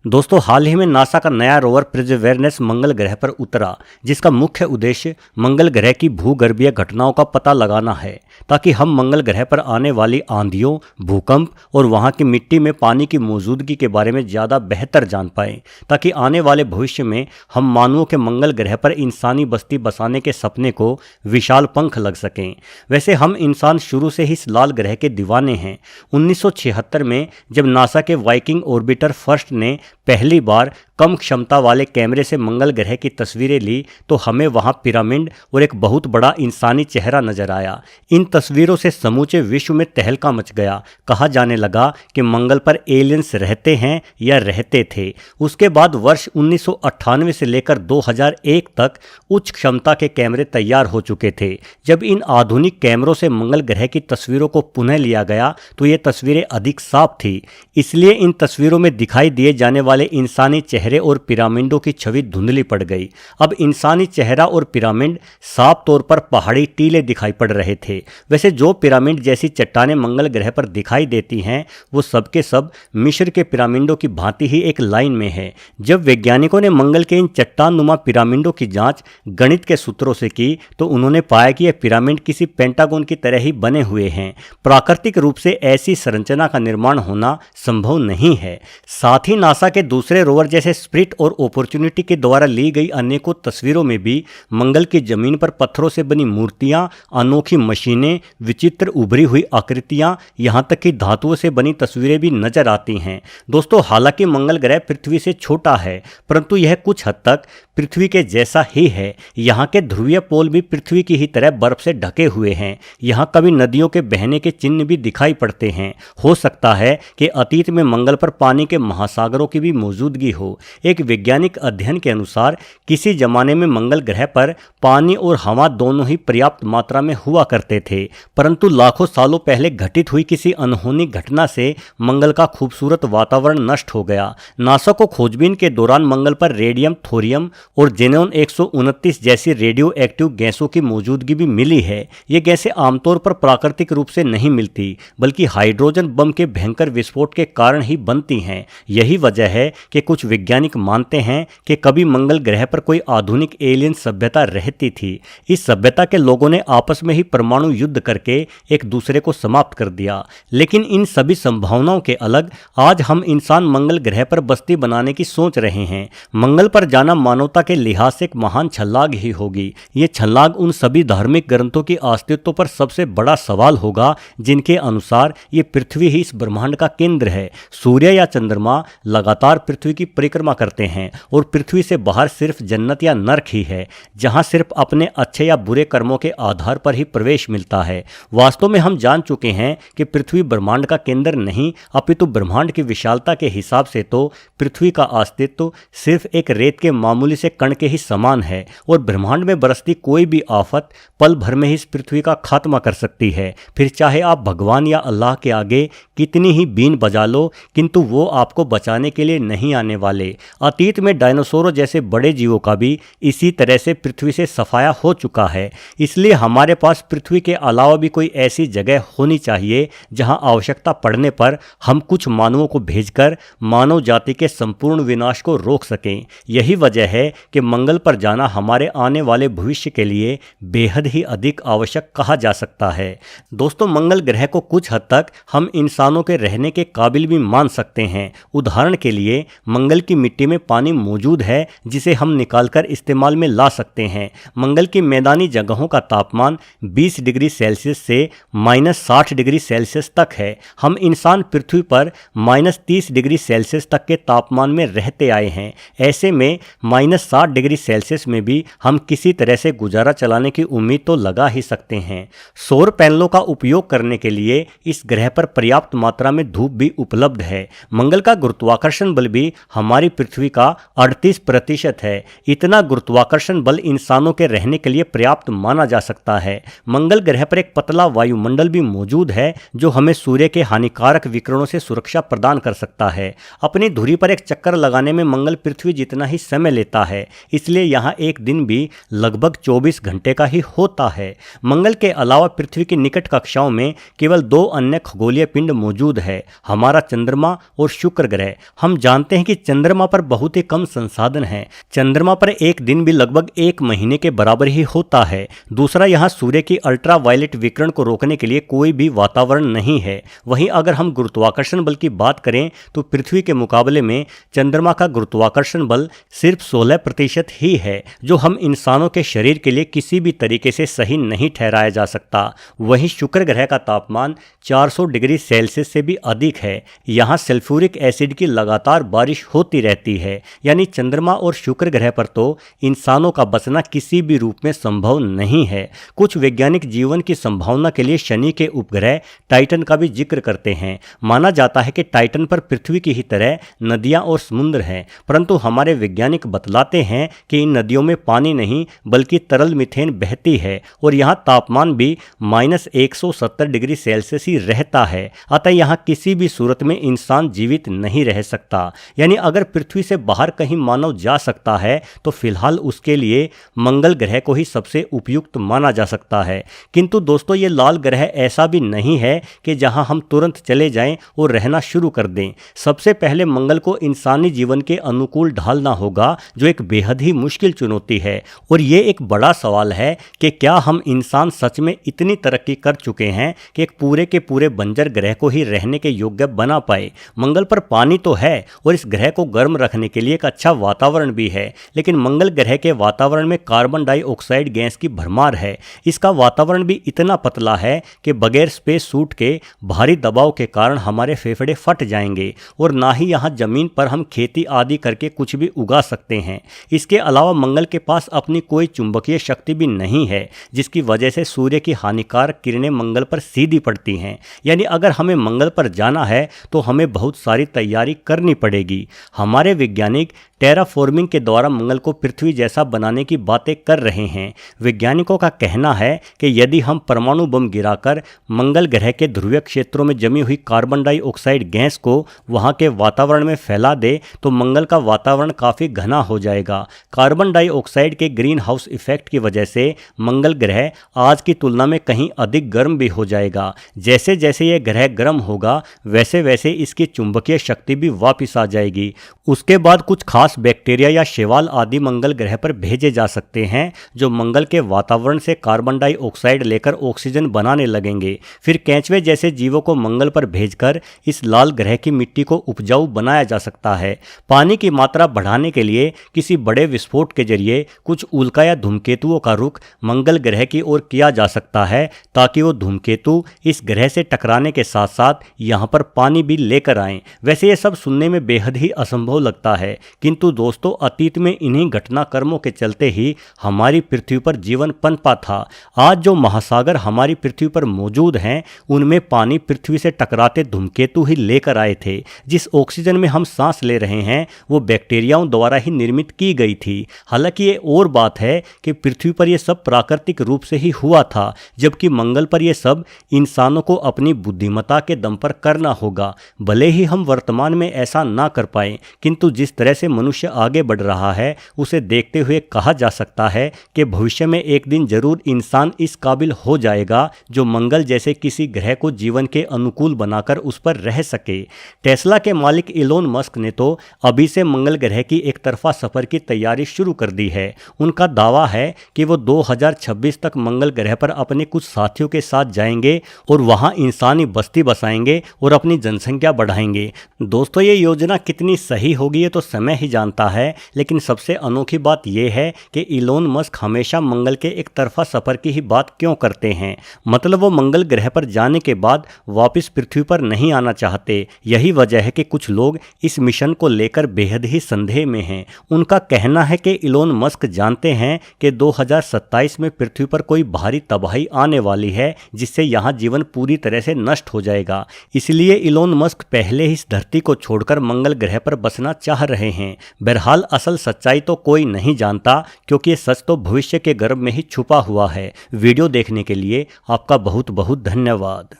दोस्तों, हाल ही में नासा का नया रोवर परसेवरेंस मंगल ग्रह पर उतरा, जिसका मुख्य उद्देश्य मंगल ग्रह की भूगर्भीय घटनाओं का पता लगाना है, ताकि हम मंगल ग्रह पर आने वाली आंधियों, भूकंप और वहां की मिट्टी में पानी की मौजूदगी के बारे में ज़्यादा बेहतर जान पाएं, ताकि आने वाले भविष्य में हम मानवों के मंगल ग्रह पर इंसानी बस्ती बसाने के सपने को विशाल पंख लग सकें। वैसे हम इंसान शुरू से ही इस लाल ग्रह के दीवाने हैं। 1976 में जब नासा के वाइकिंग ऑर्बिटर फर्स्ट ने पहली बार कम क्षमता वाले कैमरे से मंगल ग्रह की तस्वीरें ली, तो हमें वहां पिरामिड और एक बहुत बड़ा इंसानी चेहरा नजर आया। इन तस्वीरों से समूचे विश्व में तहलका मच गया। कहा जाने लगा कि मंगल पर एलियंस रहते हैं या रहते थे। उसके बाद वर्ष 1998 से लेकर 2001 तक उच्च क्षमता के कैमरे तैयार हो चुके थे। जब इन आधुनिक कैमरों से मंगल ग्रह की तस्वीरों को पुनः लिया गया तो ये तस्वीरें अधिक साफ थी। इसलिए इन तस्वीरों में दिखाई दिए जाने वाले इंसानी चेहरे और पिरामिडों की छवि धुंधली पड़ गई। अब इंसानी चेहरा और पिरामिड साफ तौर पर पहाड़ी टीले दिखाई पड़ रहे थे। वैसे जो पिरामिड जैसी चट्टानें मंगल ग्रह पर दिखाई देती हैं, वो सबके सब मिस्र के पिरामिडों की भांति ही एक लाइन में है। जब वैज्ञानिकों ने मंगल के इन चट्टान नुमा पिरामिडों की जांच गणित के सूत्रों से की, तो उन्होंने पाया कि यह पिरामिड किसी पेंटागन की तरह ही बने हुए हैं। प्राकृतिक रूप से ऐसी संरचना का निर्माण होना संभव नहीं है। साथ ही नासा के दूसरे रोवर जैसे स्पिरिट और अपॉर्चुनिटी के द्वारा ली गई अनेकों तस्वीरों में भी मंगल की जमीन पर पत्थरों से बनी मूर्तियां, अनोखी मशीनें, विचित्र उभरी हुई आकृतियां, यहां तक कि धातुओं से बनी तस्वीरें भी नजर आती हैं। दोस्तों, हालांकि मंगल ग्रह पृथ्वी से छोटा है, परंतु यह कुछ हद तक पृथ्वी के जैसा ही है। यहाँ के ध्रुवीय पोल भी पृथ्वी की ही तरह बर्फ से ढके हुए हैं। यहाँ कभी नदियों के बहने के चिन्ह भी दिखाई पड़ते हैं। हो सकता है कि अतीत में मंगल पर पानी के महासागरों की भी मौजूदगी हो। एक वैज्ञानिक अध्ययन के अनुसार किसी जमाने में मंगल ग्रह पर पानी और हवा दोनों ही पर्याप्त मात्रा में हुआ करते थे, परंतु लाखों सालों पहले घटित हुई किसी अनहोनी घटना से मंगल का खूबसूरत वातावरण नष्ट हो गया। नासा को खोजबीन के दौरान मंगल पर रेडियम, थोरियम और जेनॉन 129 जैसी रेडियो एक्टिव गैसों की मौजूदगी भी मिली है। ये गैसें आमतौर पर प्राकृतिक रूप से नहीं मिलती, बल्कि हाइड्रोजन बम के भयंकर विस्फोट के कारण ही बनती हैं। यही वजह है कि कुछ वैज्ञानिक मानते हैं कि कभी मंगल ग्रह पर कोई आधुनिक एलियन सभ्यता रहती थी। इस सभ्यता के लोगों ने आपस में ही परमाणु युद्ध करके एक दूसरे को समाप्त कर दिया। लेकिन इन सभी संभावनाओं के अलग आज हम इंसान मंगल ग्रह पर बस्ती बनाने की सोच रहे हैं। मंगल पर जाना मानवता के लिहाज से एक महान छलांग ही होगी। ये छलांग उन सभी धार्मिक ग्रंथों की अस्तित्व पर सबसे बड़ा सवाल होगा, जिनके अनुसार ये पृथ्वी ही इस ब्रह्मांड का केंद्र है। सूर्य या चंद्रमा लगातार पृथ्वी की परिक्रमा करते हैं और पृथ्वी से बाहर सिर्फ जन्नत या नरक ही है, जहां सिर्फ अपने अच्छे या बुरे कर्मों के आधार पर ही प्रवेश मिलता है। वास्तव में हम जान चुके हैं कि पृथ्वी ब्रह्मांड का केंद्र नहीं, अपितु ब्रह्मांड की विशालता के हिसाब से तो पृथ्वी का अस्तित्व सिर्फ एक रेत के मामूली से कण के ही समान है और ब्रह्मांड में बरसती कोई भी आफत पल भर में ही इस पृथ्वी का खात्मा कर सकती है। फिर चाहे आप भगवान या अल्लाह के आगे कितनी ही बीन बजा लो, किंतु वो आपको बचाने के लिए नहीं आने वाले। अतीत में डायनासोरों जैसे बड़े जीवों का भी इसी तरह से पृथ्वी से सफाया हो चुका है। इसलिए हमारे पास पृथ्वी के अलावा भी कोई ऐसी जगह होनी चाहिए जहां आवश्यकता पड़ने पर हम कुछ मानवों को भेजकर मानव जाति के संपूर्ण विनाश को रोक सकें। यही वजह है कि मंगल पर जाना हमारे आने वाले भविष्य के लिए बेहद ही अधिक आवश्यक कहा जा सकता है। दोस्तों, मंगल ग्रह को कुछ हद तक हम इंसानों के रहने के काबिल भी मान सकते हैं। उदाहरण के लिए मंगल की मिट्टी में पानी मौजूद है, जिसे हम निकालकर इस्तेमाल में ला सकते हैं। मंगल की मैदानी जगहों का तापमान 20 डिग्री सेल्सियस से -60 डिग्री सेल्सियस तक है। हम इंसान पृथ्वी पर -30 डिग्री सेल्सियस तक के तापमान में रहते आए हैं। ऐसे में -60 डिग्री सेल्सियस में भी हम किसी तरह से गुजारा चलाने की उम्मीद तो लगा ही सकते हैं। सौर पैनलों का उपयोग करने के लिए इस ग्रह पर पर्याप्त मात्रा में धूप भी उपलब्ध है। मंगल का गुरुत्वाकर्षण बल भी हमारी पृथ्वी का 38% है। इतना गुरुत्वाकर्षण बल इंसानों के रहने के लिए पर्याप्त माना जा सकता है। मंगल ग्रह पर एक पतला वायुमंडल भी मौजूद है, जो हमें सूर्य के हानिकारक विकिरणों से सुरक्षा प्रदान कर सकता है। अपनी धुरी पर एक चक्कर लगाने में मंगल पृथ्वी जितना ही समय लेता है, इसलिए यहाँ एक दिन भी लगभग 24 घंटे का ही होता है। मंगल के अलावा पृथ्वी की निकट कक्षाओं में केवल 2 अन्य खगोलीय पिंड मौजूद है, हमारा चंद्रमा और शुक्र ग्रह। हम जानते हैं कि चंद्रमा चंद्रमा पर बहुत ही कम संसाधन हैं। चंद्रमा पर एक दिन भी लगभग 1 महीने के बराबर ही होता है। दूसरा, यहाँ सूर्य की अल्ट्रावायलेट विकिरण को रोकने के लिए कोई भी वातावरण नहीं है। वहीं अगर हम गुरुत्वाकर्षण बल की बात करें तो पृथ्वी के मुकाबले में चंद्रमा का गुरुत्वाकर्षण बल सिर्फ 16% ही है, जो हम इंसानों के शरीर के लिए किसी भी तरीके से सही नहीं ठहराया जा सकता। वहीं शुक्र ग्रह का तापमान 400 डिग्री सेल्सियस से भी अधिक है। यहाँ सल्फ्यूरिक एसिड की लगातार बारिश होती रहती है। यानी चंद्रमा और शुक्र ग्रह पर तो इंसानों का बचना किसी भी रूप में संभव नहीं है। कुछ वैज्ञानिक जीवन की संभावना के लिए शनि के उपग्रह टाइटन का भी जिक्र करते हैं। माना जाता है कि टाइटन पर पृथ्वी की ही तरह नदियां और समुद्र हैं, परंतु हमारे वैज्ञानिक बतलाते हैं कि इन नदियों में पानी नहीं बल्कि तरल मीथेन बहती है और यहाँ तापमान भी -170 डिग्री सेल्सियस ही रहता है। अतः यहाँ किसी भी सूरत में इंसान जीवित नहीं रह सकता। यानी अगर पृथ्वी से बाहर कहीं मानव जा सकता है तो फिलहाल उसके लिए मंगल ग्रह को ही सबसे उपयुक्त माना जा सकता है। किंतु दोस्तों, ये लाल ग्रह ऐसा भी नहीं है कि जहां हम तुरंत चले जाएं और रहना शुरू कर दें। सबसे पहले मंगल को इंसानी जीवन के अनुकूल ढालना होगा, जो एक बेहद ही मुश्किल चुनौती है। और ये एक बड़ा सवाल है कि क्या हम इंसान सच में इतनी तरक्की कर चुके हैं कि एक पूरे के पूरे बंजर ग्रह को ही रहने के योग्य बना पाए। मंगल पर पानी तो है और इस ग्रह को गर्म रखने के लिए एक अच्छा वातावरण भी है, लेकिन मंगल ग्रह के वातावरण में कार्बन डाइऑक्साइड गैस की भरमार है। इसका वातावरण भी इतना पतला है कि बगैर स्पेस सूट के भारी दबाव के कारण हमारे फेफड़े फट जाएंगे और ना ही यहाँ जमीन पर हम खेती आदि करके कुछ भी उगा सकते हैं। इसके अलावा मंगल के पास अपनी कोई चुंबकीय शक्ति भी नहीं है, जिसकी वजह से सूर्य की हानिकारक किरणें मंगल पर सीधी पड़ती हैं। यानी अगर हमें मंगल पर जाना है तो हमें बहुत सारी तैयारी करनी पड़ेगी। हमारे वैज्ञानिक टेराफॉर्मिंग के द्वारा मंगल को पृथ्वी जैसा बनाने की बातें कर रहे हैं। वैज्ञानिकों का कहना है कि यदि हम परमाणु बम गिराकर मंगल ग्रह के ध्रुवीय क्षेत्रों में जमी हुई कार्बन डाइऑक्साइड गैस को वहां के वातावरण में फैला दे तो मंगल का वातावरण काफ़ी घना हो जाएगा। कार्बन डाइऑक्साइड के ग्रीन हाउस इफेक्ट की वजह से मंगल ग्रह आज की तुलना में कहीं अधिक गर्म भी हो जाएगा। जैसे जैसे यह ग्रह गर्म होगा वैसे वैसे इसकी चुंबकीय शक्ति भी वापस आ जाएगी। उसके बाद कुछ खास बैक्टीरिया या शैवाल आदि मंगल ग्रह पर भेजे जा सकते हैं, जो मंगल के वातावरण से कार्बन डाइऑक्साइड लेकर ऑक्सीजन बनाने लगेंगे। फिर केंचुए जैसे जीवों को मंगल पर भेजकर इस लाल ग्रह की मिट्टी को उपजाऊ बनाया जा सकता है। पानी की मात्रा बढ़ाने के लिए किसी बड़े विस्फोट के जरिए कुछ उल्का या धूमकेतुओं का रुख मंगल ग्रह की ओर किया जा सकता है, ताकि वो धूमकेतु इस ग्रह से टकराने के साथ साथ यहाँ पर पानी भी लेकर आएं। वैसे ये सब सुनने में बेहद ही असंभव लगता है, किंतु दोस्तों अतीत में इन्हीं घटनाक्रमों के चलते ही हमारी पृथ्वी पर जीवन पनपा था। आज जो महासागर हमारी पृथ्वी पर मौजूद हैं उनमें पानी पृथ्वी से टकराते धूमकेतु ही लेकर आए थे। जिस ऑक्सीजन में हम सांस ले रहे हैं वो बैक्टीरियाओं द्वारा ही निर्मित की गई थी। हालांकि ये और बात है कि पृथ्वी पर यह सब प्राकृतिक रूप से ही हुआ था, जबकि मंगल पर यह सब इंसानों को अपनी बुद्धिमत्ता के दम पर करना होगा। भले ही हम वर्तमान में ऐसा ना कर पाए, किंतु जिस तरह से मनुष्य आगे बढ़ रहा है उसे देखते हुए कहा जा सकता है कि भविष्य में एक दिन जरूर इंसान इस काबिल हो जाएगा जो मंगल जैसे किसी ग्रह को जीवन के अनुकूल बनाकर उस पर रह सके। टेस्ला के मालिक इलोन मस्क ने तो अभी से मंगल ग्रह की एक तरफा सफर की तैयारी शुरू कर दी है। उनका दावा है कि वो 2026 तक मंगल ग्रह पर अपने कुछ साथियों के साथ जाएंगे और वहां इंसानी बस्ती बसाएंगे और अपनी जनसंख्या बढ़ाएंगे। दोस्तों ये योजना कितनी सही होगी ये तो समय ही जानता है, लेकिन सबसे अनोखी बात यह है कि इलोन मस्क हमेशा मंगल के एक तरफा सफर की ही बात क्यों करते हैं। मतलब वो मंगल ग्रह पर जाने के बाद वापस पृथ्वी पर नहीं आना चाहते। यही वजह है कि कुछ लोग इस मिशन को लेकर बेहद ही संदेह में हैं। उनका कहना है कि इलोन मस्क जानते हैं कि 2027 में पृथ्वी पर कोई भारी तबाही आने वाली है, जिससे यहाँ जीवन पूरी तरह से नष्ट हो जाएगा। इसलिए इलोन मस्क पहले ही इस धरती को छोड़कर मंगल ग्रह पर बसना चाह रहे हैं। बहरहाल असल सच्चाई तो कोई नहीं जानता, क्योंकि ये सच तो भविष्य के गर्भ में ही छुपा हुआ है। वीडियो देखने के लिए आपका बहुत बहुत धन्यवाद।